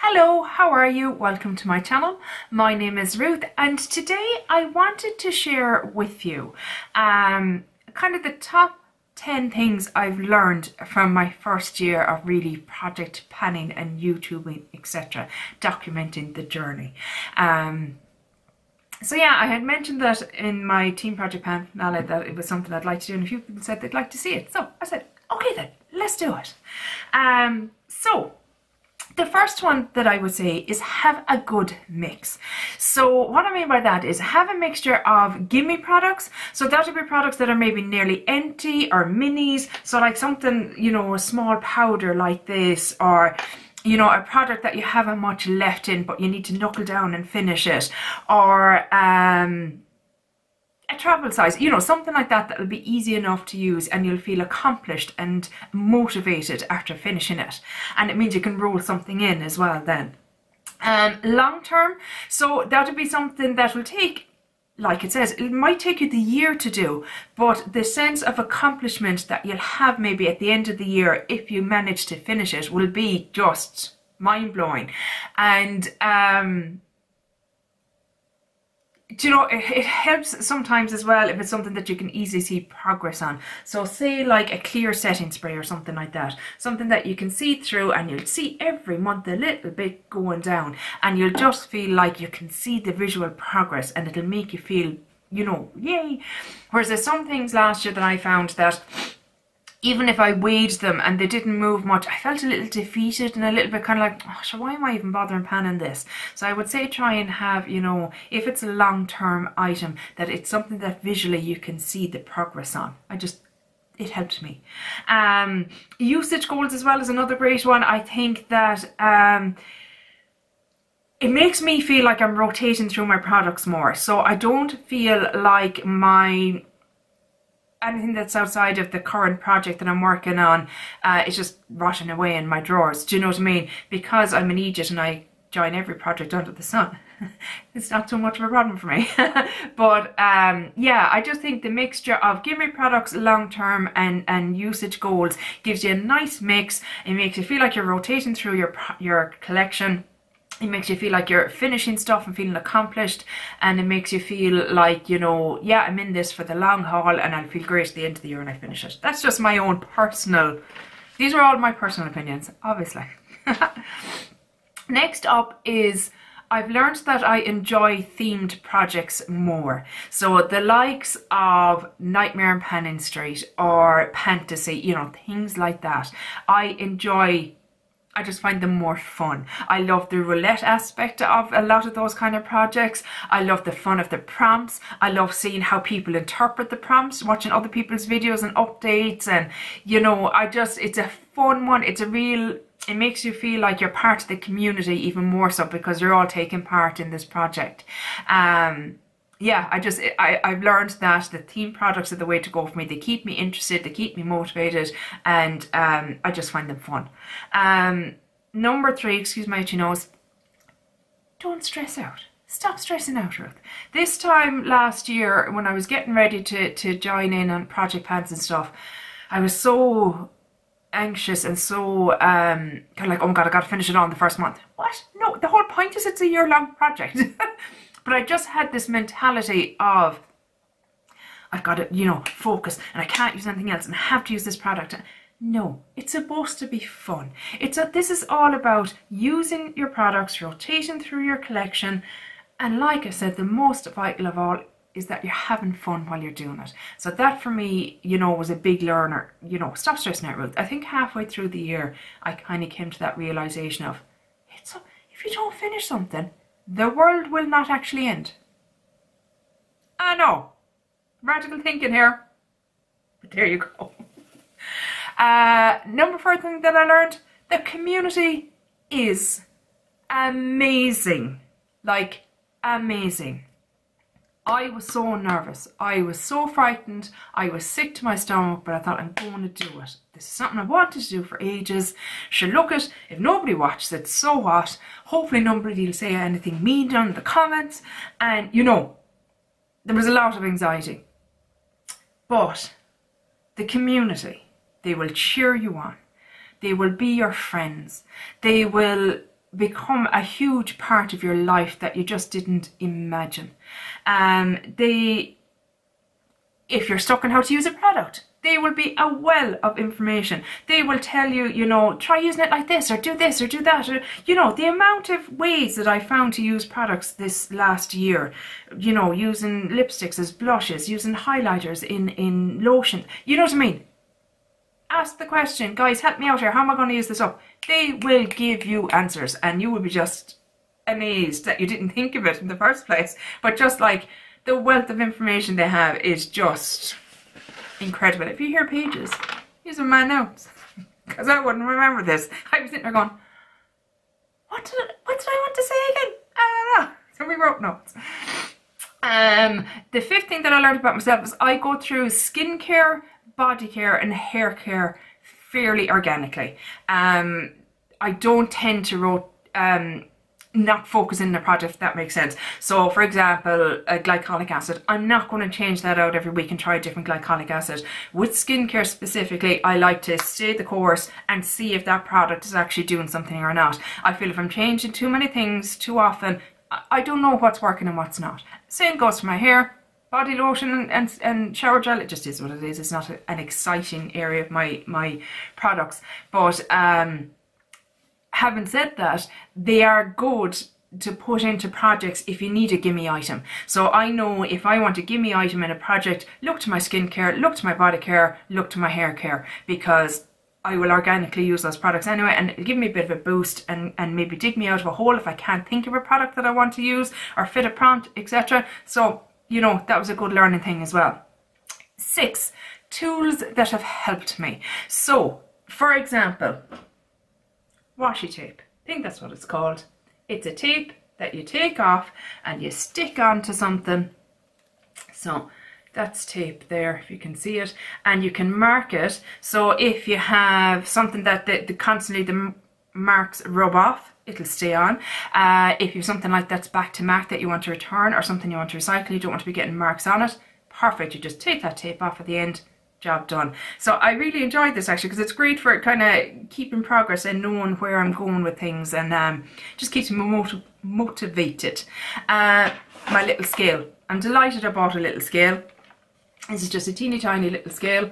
Hello, how are you? Welcome to my channel. My name is Ruth and today I wanted to share with you kind of the top 10 things I've learned from my first year of really project planning and YouTubing, etc., documenting the journey. So yeah, I had mentioned that in my team project plan finale that it was something I'd like to do, and a few people said they'd like to see it. So I said, okay then, let's do it. So the first one that I would say is have a good mix. So what I mean by that is have a mixture of gimme products. So that would be products that are maybe nearly empty or minis. So like something, you know, a small powder like this, or you know, a product that you haven't much left in but you need to knuckle down and finish it, or a travel size, you know, something like that that will be easy enough to use and you'll feel accomplished and motivated after finishing it. And it means you can roll something in as well then. Long term, so that'll be something that will take, like it says, it might take you the year to do, but the sense of accomplishment that you'll have maybe at the end of the year if you manage to finish it will be just mind-blowing. And do you know, it helps sometimes as well if it's something that you can easily see progress on. So say like a clear setting spray or something like that, something that you can see through and you'll see every month a little bit going down, and you'll just feel like you can see the visual progress and it'll make you feel, you know, yay. Whereas there's some things last year that I found that even if I weighed them and they didn't move much, I felt a little defeated and a little bit kind of like, oh, so why am I even bothering panning this? So I would say try and have, you know, if it's a long-term item, that it's something that visually you can see the progress on. It helped me. Usage goals as well is another great one. I think that it makes me feel like I'm rotating through my products more. So I don't feel like anything that's outside of the current project that I'm working on is just rotting away in my drawers. Do you know what I mean? Because I'm an idiot and I join every project under the sun. It's not so much of a problem for me. But yeah, I just think the mixture of gimme products long term and usage goals gives you a nice mix. It makes you feel like you're rotating through your collection. It makes you feel like you're finishing stuff and feeling accomplished, and it makes you feel like, you know, yeah, I'm in this for the long haul and I'll feel great at the end of the year when I finish it. That's just my own personal, these are all my personal opinions, obviously. Next up is, I've learned that I enjoy themed projects more. So the likes of Nightmare on Panning Street or Fantasy, you know, things like that. I just find them more fun. I love the roulette aspect of a lot of those kind of projects. I love the fun of the prompts. I love seeing how people interpret the prompts, watching other people's videos and updates, and you know, it's a fun one. It makes you feel like you're part of the community even more so because you're all taking part in this project. Yeah, I've learned that the theme products are the way to go for me. They keep me interested, they keep me motivated, and I just find them fun. Number 3, excuse my itchy nose, don't stress out. Stop stressing out, Ruth. This time last year when I was getting ready to join in on project plans and stuff, I was so anxious and so kind of like, oh my god, I gotta finish it all in the first month. What? No, the whole point is it's a year-long project. But I just had this mentality of, I've got to, you know, focus and I can't use anything else and I have to use this product. No, it's supposed to be fun. This is all about using your products, rotating through your collection. And like I said, the most vital of all is that you're having fun while you're doing it. So that for me, you know, was a big learner. You know, stop stressing out, Ruth. I think halfway through the year, I kind of came to that realization of, if you don't finish something, the world will not actually end. I know, radical thinking here, but there you go. Number 4 thing that I learned, the community is amazing, like amazing. I was so nervous, I was so frightened, I was sick to my stomach, but I thought, I'm going to do it. This is something I wanted to do for ages. Sure, look it, if nobody watches it, so what? Hopefully nobody will say anything mean down in the comments. And you know, there was a lot of anxiety. But the community, they will cheer you on. They will be your friends. They will become a huge part of your life that you just didn't imagine. If you're stuck on how to use a product, they will be a well of information. They will tell you, you know, try using it like this, or do this, or do that. Or, you know, the amount of ways that I found to use products this last year, you know, using lipsticks as blushes, using highlighters in lotion. You know what I mean? Ask the question, guys, help me out here. How am I going to use this up? They will give you answers, and you will be just amazed that you didn't think of it in the first place. But just like the wealth of information they have is just incredible. If you hear pages, these are my notes, because I wouldn't remember this. I was sitting there going, what did I want to say again? I don't know. So we wrote notes. The fifth thing that I learned about myself is I go through skincare, body care and hair care fairly organically. I don't tend to not focus in the project, if that makes sense. So for example, a glycolic acid, I'm not going to change that out every week and try a different glycolic acid. With skincare specifically, I like to stay the course and see if that product is actually doing something or not. I feel if I'm changing too many things too often, I don't know what's working and what's not. Same goes for my hair. Body lotion and shower gel, it just is what it is. It's not an exciting area of my products. But having said that, they are good to put into projects if you need a gimme item. So I know if I want a gimme item in a project, look to my skincare, look to my body care, look to my hair care, because I will organically use those products anyway, and it'll give me a bit of a boost and maybe dig me out of a hole if I can't think of a product that I want to use or fit a prompt, etc. So, you know, that was a good learning thing as well. 6, tools that have helped me. So, for example, washi tape. I think that's what it's called. It's a tape that you take off and you stick onto something. So that's tape there, if you can see it, and you can mark it. So if you have something that constantly the marks rub off, it'll stay on. If you have something like that's back to mark that you want to return, or something you want to recycle, you don't want to be getting marks on it, perfect. You just take that tape off at the end, job done. So I really enjoyed this actually, because it's great for kind of keeping progress and knowing where I'm going with things, and just keeps me motivated. My little scale. I'm delighted I bought a little scale. This is just a teeny tiny little scale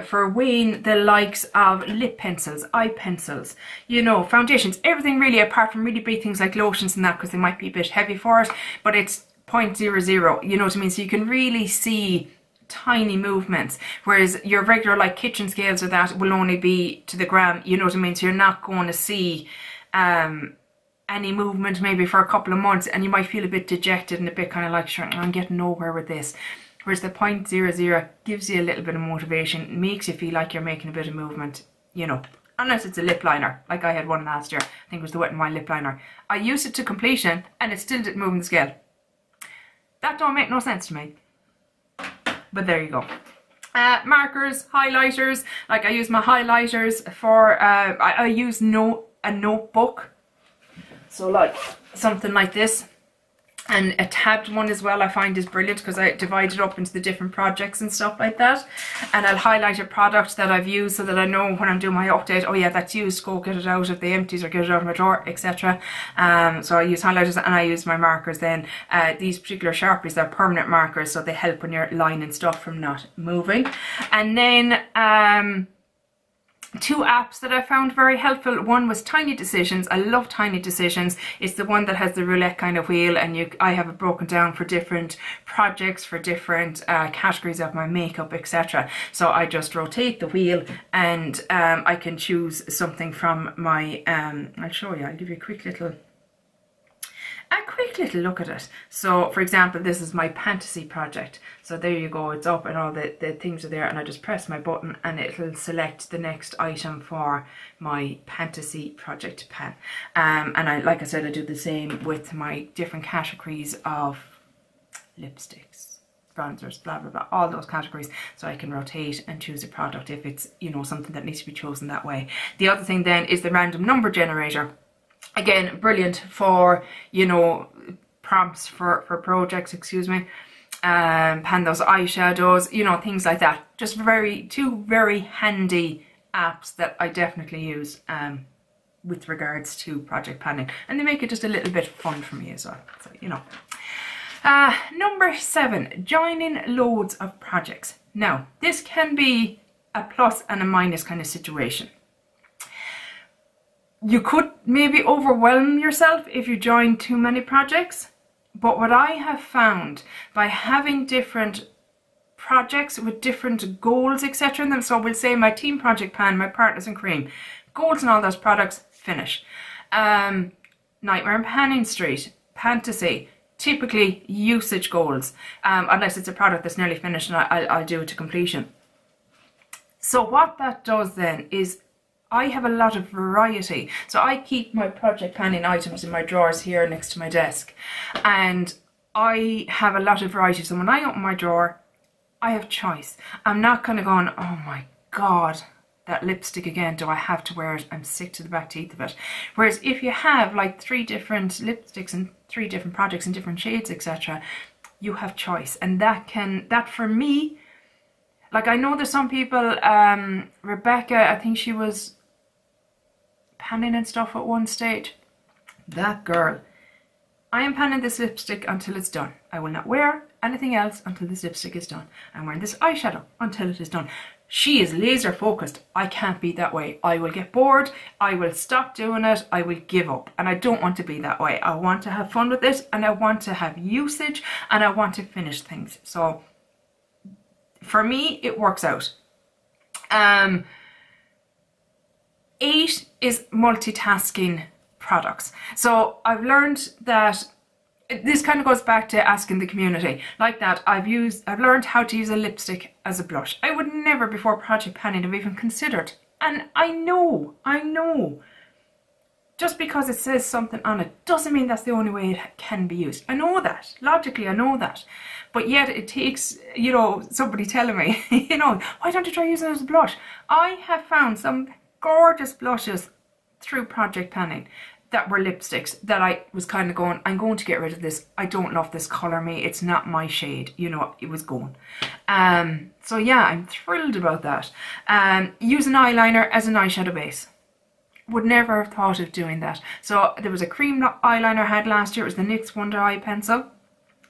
for weighing the likes of lip pencils, eye pencils, you know, foundations, everything really, apart from really big things like lotions and that, because they might be a bit heavy for it, but it's 0.00, you know what I mean? So you can really see tiny movements, whereas your regular like kitchen scales or that will only be to the gram, you know what I mean? So you're not going to see any movement maybe for a couple of months, and you might feel a bit dejected and a bit kind of like, sure, I'm getting nowhere with this. Whereas the 0.00 gives you a little bit of motivation, makes you feel like you're making a bit of movement, you know. Unless it's a lip liner, like I had one last year, I think it was the Wet n Wild lip liner. I used it to completion and it still didn't move in the scale. That don't make no sense to me. But there you go. Markers, highlighters, like I use my highlighters for, I use a notebook. So like something like this. And a tabbed one as well I find is brilliant, because I divide it up into the different projects and stuff like that. And I'll highlight a product that I've used so that I know when I'm doing my update, oh yeah, that's used, go get it out of the empties or get it out of my drawer, etc. So I use highlighters, and I use my markers then. These particular Sharpies, they're permanent markers, so they help when you're lining stuff from not moving. And then 2 apps that I found very helpful. One was Tiny Decisions. I love Tiny Decisions. It's the one that has the roulette kind of wheel, and I have it broken down for different projects, for different categories of my makeup, etc. So I just rotate the wheel, and I can choose something from my, I'll show you, I'll give you a quick little look at it. So for example, this is my fantasy project. So there you go, it's up and all the things are there, and I just press my button and it'll select the next item for my fantasy project pen. And like I said, I do the same with my different categories of lipsticks, bronzers, blah blah blah, all those categories, so I can rotate and choose a product if it's, you know, something that needs to be chosen that way. The other thing then is the random number generator. Again, brilliant for, you know, prompts for projects, excuse me, pan those eyeshadows, you know, things like that. Just 2 very handy apps that I definitely use with regards to project planning, and they make it just a little bit fun for me as well. So, you know. Number 7, joining loads of projects. Now, this can be a plus and a minus kind of situation. You could maybe overwhelm yourself if you join too many projects, but what I have found by having different projects with different goals, etc. in them, so we'll say my team project plan, my partners in cream, goals and all those products, finish. Nightmare on Panning Street, fantasy, typically usage goals, unless it's a product that's nearly finished and I'll do it to completion. So what that does then is I have a lot of variety. So I keep my project planning items in my drawers here next to my desk, and I have a lot of variety. So when I open my drawer, I have choice. I'm not kind of going, oh my God, that lipstick again, do I have to wear it? I'm sick to the back teeth of it. Whereas if you have like 3 different lipsticks and 3 different projects in different shades, etc., you have choice. And that for me, like I know there's some people, Rebecca, I think she was panning and stuff at one stage. That girl, I am panning this lipstick until it's done. I will not wear anything else until this lipstick is done. I'm wearing this eyeshadow until it is done. She is laser focused. I can't be that way. I will get bored. I will stop doing it. I will give up. And I don't want to be that way. I want to have fun with it, and I want to have usage, and I want to finish things. So for me, it works out. 8 is multitasking products. So I've learned that this kind of goes back to asking the community. Like that, I've learned how to use a lipstick as a blush. I would never before project planning have even considered. And I know, just because it says something on it doesn't mean that's the only way it can be used. I know that, logically I know that. But yet it takes, you know, somebody telling me, you know, why don't you try using it as a blush? I have found some gorgeous blushes through project planning that were lipsticks that I was kind of going, I'm going to get rid of this. I don't love this colour, me. It's not my shade. You know, it was gone. So yeah, I'm thrilled about that. Use an eyeliner as an eyeshadow base. Would never have thought of doing that. So there was a cream eyeliner I had last year. It was the NYX Wonder Eye Pencil.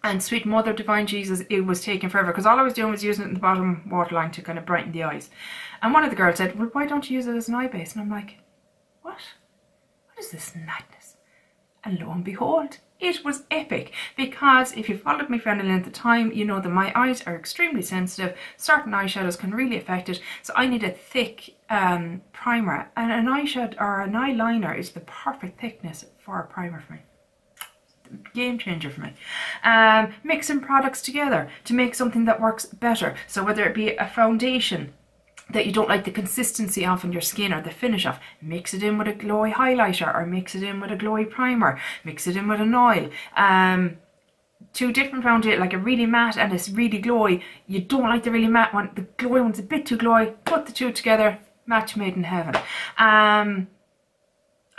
And sweet mother divine Jesus, it was taking forever because all I was doing was using it in the bottom waterline to kind of brighten the eyes. And one of the girls said, well, why don't you use it as an eye base? And I'm like, what? What is this madness? And lo and behold, it was epic, because if you followed me for any length of time, you know that my eyes are extremely sensitive. Certain eyeshadows can really affect it, so I need a thick primer, and an eyeshadow or an eyeliner is the perfect thickness for a primer for me. Game changer for me. Mixing products together to make something that works better. So whether it be a foundation that you don't like the consistency of on your skin or the finish of, mix it in with a glowy highlighter, or mix it in with a glowy primer, mix it in with an oil. 2 different foundations, like a really matte and a really glowy. You don't like the really matte one, the glowy one's a bit too glowy, put the 2 together, match made in heaven.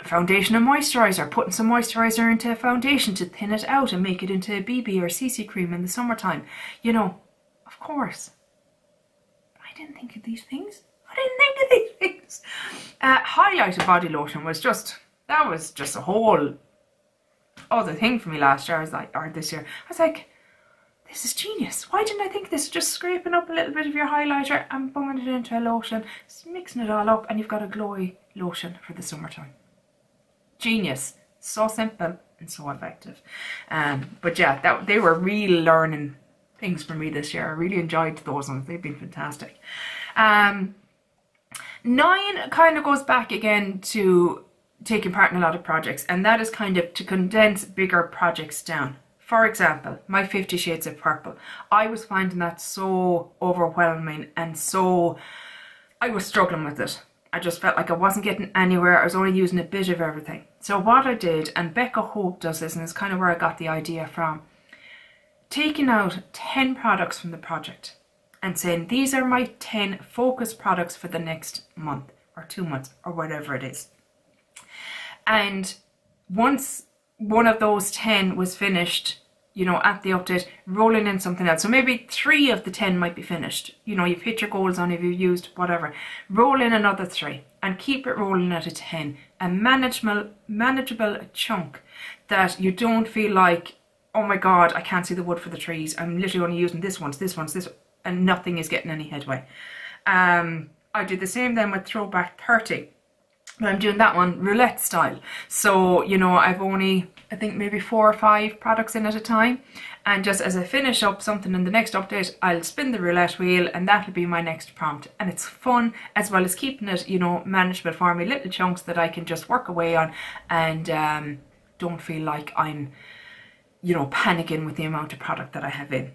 Foundation and moisturiser, putting some moisturiser into a foundation to thin it out and make it into a BB or CC cream in the summertime. You know, of course. I didn't think of these things. Highlighter body lotion was just, that was just a whole other thing for me last year. I was like, or this year. I was like, this is genius. Why didn't I think of this? Just scraping up a little bit of your highlighter and bumming it into a lotion, just mixing it all up, and you've got a glowy lotion for the summertime. Genius. So simple and so effective. But yeah, they were real learning things for me this year. I really enjoyed those ones. They've been fantastic. 9 kind of goes back again to taking part in a lot of projects, and that is kind of to condense bigger projects down. For example, my 50 Shades of Purple. I was finding that so overwhelming, and so I was struggling with it. I just felt like I wasn't getting anywhere. I was only using a bit of everything. So what I did, and Becca Hope does this, and it's kind of where I got the idea from, taking out 10 products from the project and saying, these are my 10 focus products for the next month or 2 months or whatever it is. And once one of those 10 was finished, you know, at the update, rolling in something else. So maybe 3 of the 10 might be finished. You know, you've hit your goals on it, you've used whatever. Roll in another 3. and keep it rolling at a 10. A manageable chunk that you don't feel like, oh my God, I can't see the wood for the trees. I'm literally only using this one, and nothing is getting any headway. I do the same then with Throwback 30. But I'm doing that one roulette style. So, you know, I've only, I think maybe 4 or 5 products in at a time. And just as I finish up something in the next update, I'll spin the roulette wheel and that'll be my next prompt. And it's fun, as well as keeping it, you know, manageable for me. Little chunks that I can just work away on and don't feel like I'm, you know, panicking with the amount of product that I have in.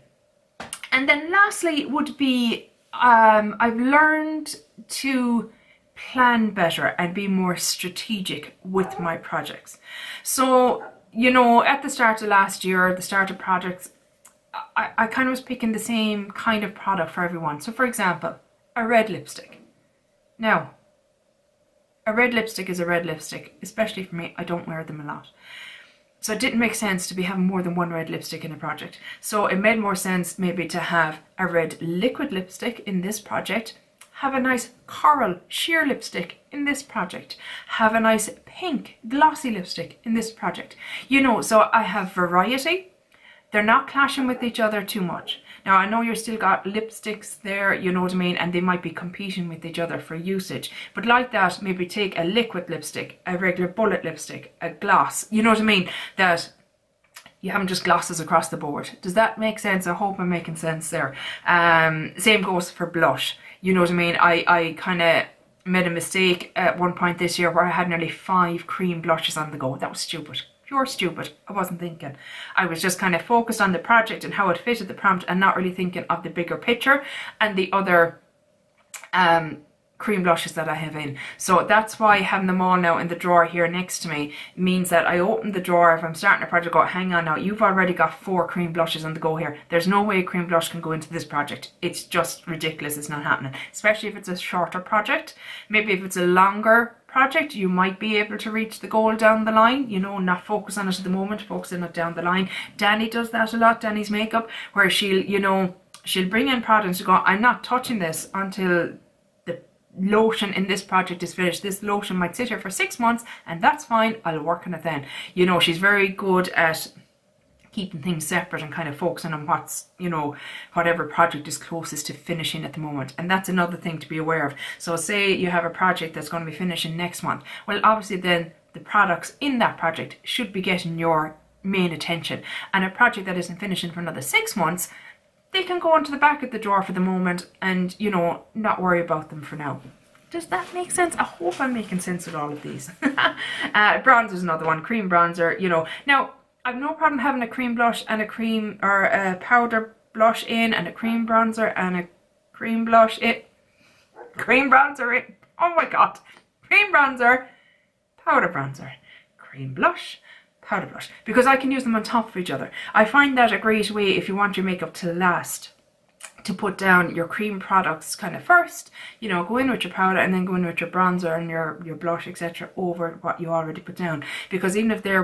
And then lastly would be, I've learned to plan better and be more strategic with my projects. So, you know, at the start of last year, the start of projects, I kind of was picking the same kind of product for everyone. So for example, a red lipstick. Now, a red lipstick is a red lipstick, especially for me. I don't wear them a lot. So it didn't make sense to be having more than one red lipstick in a project. So it made more sense maybe to have a red liquid lipstick in this project, have a nice coral sheer lipstick in this project, have a nice pink glossy lipstick in this project. You know, so I have variety. They're not clashing with each other too much. Now I know you've still got lipsticks there, you know what I mean, and they might be competing with each other for usage. But like that, maybe take a liquid lipstick, a regular bullet lipstick, a gloss, you know what I mean, that you haven't just glosses across the board. Does that make sense? I hope I'm making sense there. Same goes for blush. You know what I mean? I kind of made a mistake at one point this year where I had nearly 5 cream blushes on the go. That was stupid. Pure stupid. I wasn't thinking. I was just kind of focused on the project and how it fitted the prompt and not really thinking of the bigger picture and the other cream blushes that I have in. So that's why having them all now in the drawer here next to me means that I open the drawer if I'm starting a project, go, hang on now, you've already got 4 cream blushes on the go here. There's no way a cream blush can go into this project. It's just ridiculous. It's not happening. Especially if it's a shorter project. Maybe if it's a longer project, you might be able to reach the goal down the line, you know, not focus on it at the moment, focus on it down the line. Danny does that a lot, Danny's makeup, where she'll, you know, she'll bring in products to go, I'm not touching this until the lotion in this project is finished. This lotion might sit here for 6 months and that's fine, I'll work on it then. You know, she's very good at keeping things separate and kind of focusing on what's, you know, whatever project is closest to finishing at the moment. And that's another thing to be aware of. So say you have a project that's going to be finishing next month. Well, obviously then the products in that project should be getting your main attention. And a project that isn't finishing for another 6 months, they can go onto the back of the drawer for the moment and, you know, not worry about them for now. Does that make sense? I hope I'm making sense with all of these. Bronzer is another one, cream bronzer, you know. Now, I've no problem having a cream blush and a cream or a powder blush in and a cream bronzer and a cream blush in. Cream bronzer in. Oh my God. Cream bronzer, powder bronzer, cream blush, powder blush. Because I can use them on top of each other. I find that a great way if you want your makeup to last, to put down your cream products kind of first, you know, go in with your powder and then go in with your bronzer and your blush, etc. over what you already put down. Because even if they're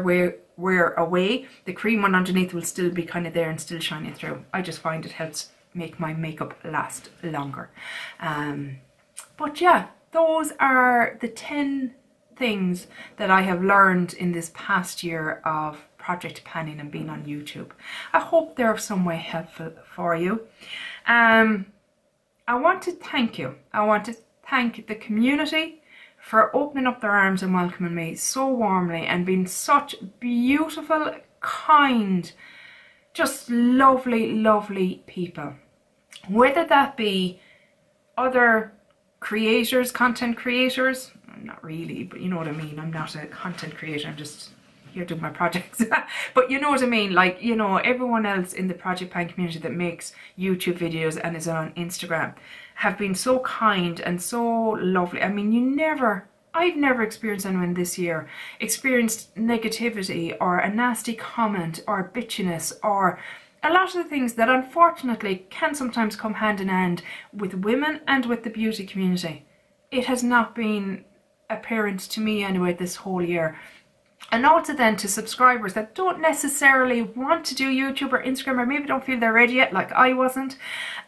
wear away, the cream one underneath will still be kind of there and still shining through. I just find it helps make my makeup last longer. But yeah, those are the 10 things that I have learned in this past year of project planning and being on YouTube. I hope they're some way helpful for you. I want to thank you. I want to thank the community for opening up their arms and welcoming me so warmly and being such beautiful, kind, just lovely, lovely people. Whether that be other creators, content creators, not really, but you know what I mean. I'm not a content creator, I'm just here doing my projects. But you know what I mean, like, you know, everyone else in the project plan community that makes YouTube videos and is on Instagram have been so kind and so lovely. I mean, I've never experienced anyone this year experienced negativity or a nasty comment or bitchiness or a lot of the things that unfortunately can sometimes come hand in hand with women and with the beauty community. It has not been apparent to me anyway this whole year. And also then to subscribers that don't necessarily want to do YouTube or Instagram, or maybe don't feel they're ready yet, like I wasn't,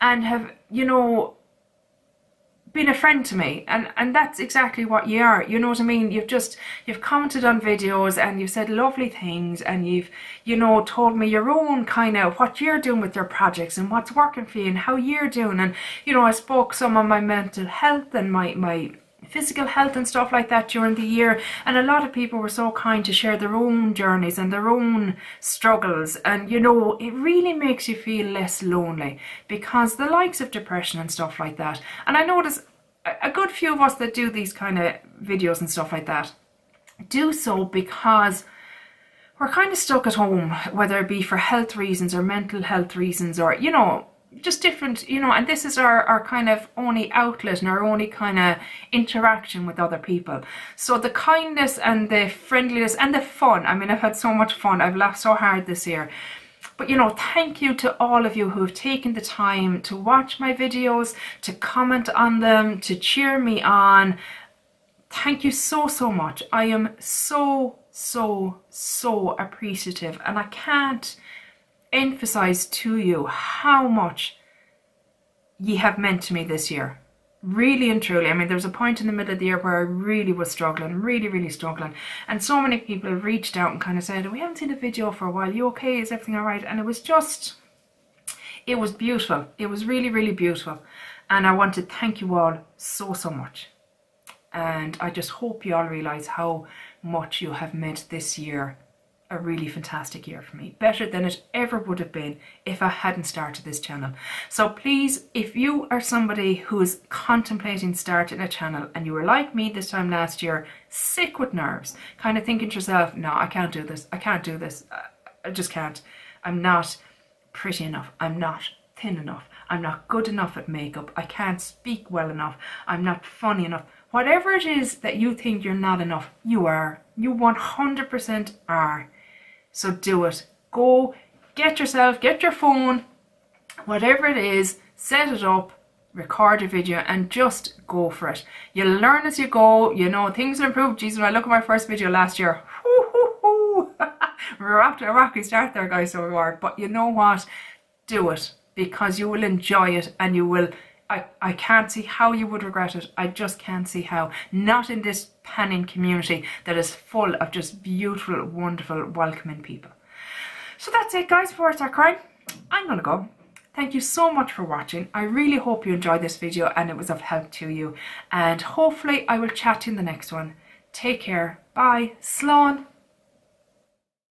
and have, you know, been a friend to me, and that's exactly what you are. You know what I mean? You've commented on videos and you've said lovely things, and you've, you know, told me your own kind of what you're doing with your projects and what's working for you and how you're doing. And you know, I spoke some on my mental health and my physical health and stuff like that during the year, and a lot of people were so kind to share their own journeys and their own struggles. And you know, it really makes you feel less lonely, because the likes of depression and stuff like that, and I know there's a good few of us that do these kind of videos and stuff like that, do so because we're kind of stuck at home, whether it be for health reasons or mental health reasons, or you know, just different, you know, and this is our kind of only outlet and our only kind of interaction with other people. So the kindness and the friendliness and the fun, I mean, I've had so much fun, I've laughed so hard this year. But you know, thank you to all of you who have taken the time to watch my videos, to comment on them, to cheer me on. Thank you so much. I am so appreciative, and I can't emphasize to you how much ye have meant to me this year, really and truly. I mean, there was a point in the middle of the year where I really was struggling, really struggling, and so many people have reached out and kind of said, we haven't seen a video for a while, you okay, is everything all right? And it was just, it was beautiful. It was really beautiful, and I want to thank you all so much. And I just hope you all realize how much you have meant this year a really fantastic year for me, better than it ever would have been if I hadn't started this channel. So please, if you are somebody who is contemplating starting a channel and you were like me this time last year, sick with nerves, kind of thinking to yourself, no, I can't do this, I can't do this, I just can't, I'm not pretty enough, I'm not thin enough, I'm not good enough at makeup, I can't speak well enough, I'm not funny enough. Whatever it is that you think you're not enough, you are. You 100% are. So do it. Go, get your phone, whatever it is, set it up, record your video, and just go for it. You'll learn as you go. You know, things will improve. Jesus, when I look at my first video last year, we were after a rocky start there, guys, so we were. But you know what? Do it, because you will enjoy it, and you will... I can't see how you would regret it. I just can't see how. Not in this panning community that is full of just beautiful, wonderful, welcoming people. So that's it, guys, before I start crying. I'm gonna go. Thank you so much for watching. I really hope you enjoyed this video and it was of help to you. And hopefully I will chat to you in the next one. Take care. Bye. Slán.